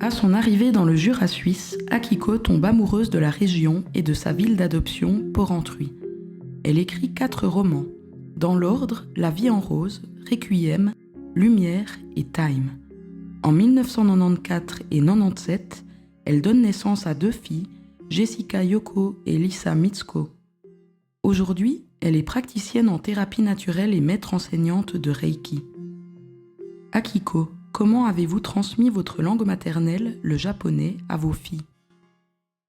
À son arrivée dans le Jura suisse, Akiko tombe amoureuse de la région et de sa ville d'adoption, Porrentruy. Elle écrit 4 romans, dans l'ordre La vie en rose, Requiem, Lumière et Time. En 1994 et 1997, elle donne naissance à 2 filles, Jessica Yoko et Lisa Mitsuko. Aujourd'hui, elle est praticienne en thérapie naturelle et maître enseignante de Reiki. Akiko, comment avez-vous transmis votre langue maternelle, le japonais, à vos filles?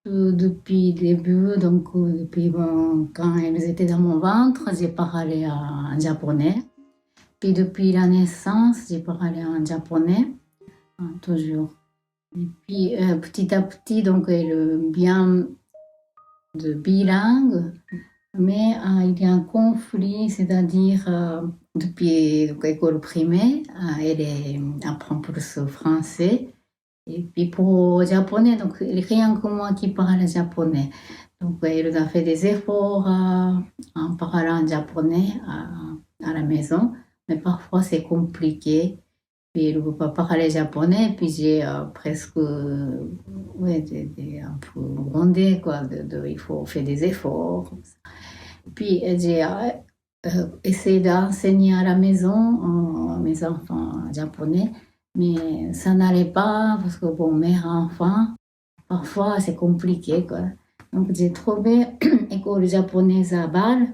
Depuis le début, donc quand elles étaient dans mon ventre, j'ai parlé en japonais. Puis depuis la naissance, j'ai parlé en japonais, toujours. Et puis petit à petit, donc elle bien de bilingue, mais il y a un conflit, c'est-à-dire depuis l'école primaire, elle apprend plus français. Et puis pour le japonais, donc rien que moi qui parle japonais. Donc elle a fait des efforts en parlant japonais à la maison, mais parfois c'est compliqué. Puis elle ne veut pas parler japonais, puis j'ai presque un peu grondé, quoi. Il faut faire des efforts. Puis j'ai essayé d'enseigner à la maison à mes enfants japonais. Mais ça n'allait pas parce que, bon, mère-enfant, parfois c'est compliqué, quoi. Donc j'ai trouvé une école japonaise à Bâle.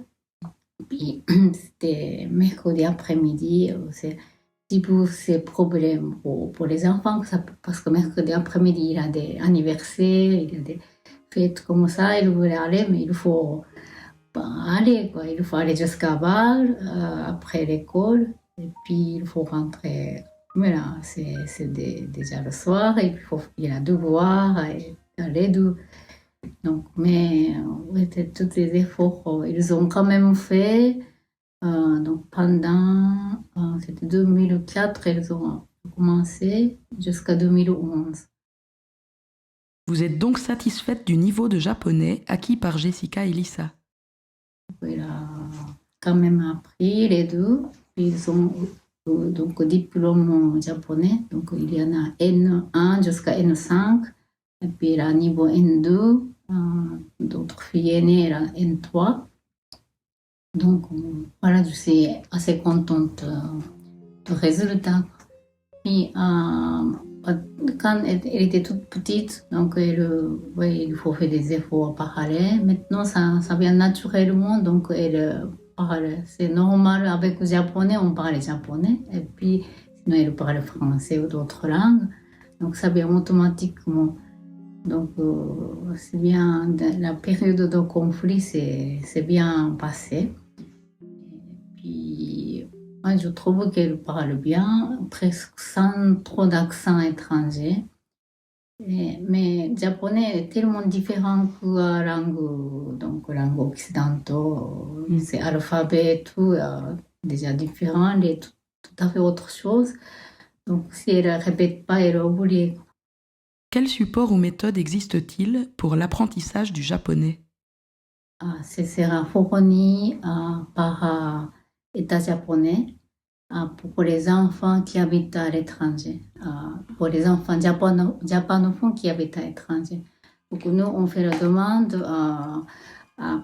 Puis c'était mercredi après-midi. C'est un petit peu ces problèmes pour les enfants, parce que mercredi après-midi, il y a des anniversaires, il y a des fêtes comme ça. Ils voulaient aller, mais il faut aller, quoi. Il faut aller jusqu'à Bâle après l'école. Et puis il faut rentrer. Voilà, c'est déjà le soir, et il y a devoir, et les deux. Donc, mais tous les efforts, ils ont quand même fait. Donc pendant, c'était 2004, ils ont commencé jusqu'à 2011. Vous êtes donc satisfaite du niveau de japonais acquis par Jessica et Lisa? Il a quand même appris les deux. Ils ont donc diplôme japonais, donc il y en a N1 jusqu'à N5, et puis il a niveau N2, d'autres filles aînées, elle a N3. Donc voilà, je suis assez contente du résultat. Puis quand elle était toute petite, donc il faut faire des efforts à parler. Maintenant, ça vient naturellement, donc elle parle. C'est normal, avec le japonais, on parle japonais. Et puis, sinon, elle parle français ou d'autres langues. Donc, ça vient automatiquement. Donc, c'est bien, la période de conflit, c'est bien passé. Et puis, moi, je trouve qu'elle parle bien, presque sans trop d'accent étranger. Mais le japonais est tellement différent que la langue, donc langue occidentale. C'est alphabet et tout, déjà différent, elle est tout à fait autre chose. Donc si elle ne répète pas, elle oublie. Quel support ou méthode existe-t-il pour l'apprentissage du japonais? Ce sera fourni par État japonais pour les enfants qui habitent à l'étranger, pour les enfants japonophones qui habitent à l'étranger. Donc nous, on fait la demande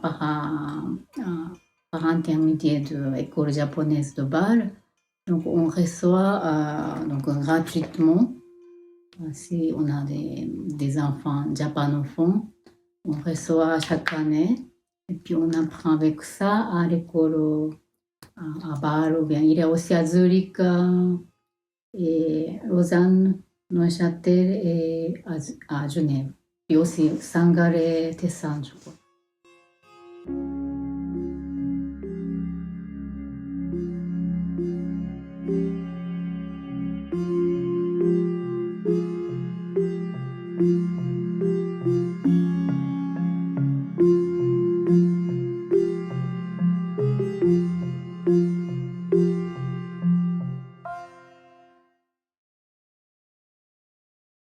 par intermédiaire de l'école japonaise de Bâle. Donc on reçoit donc, gratuitement, si on a des enfants japonophones, on reçoit chaque année. Et puis on apprend avec ça à l'école à Bâle, ou bien il y a aussi à Zurich et Lausanne, Neuchâtel et à Genève. Et aussi Sangalé, Tessan, je crois.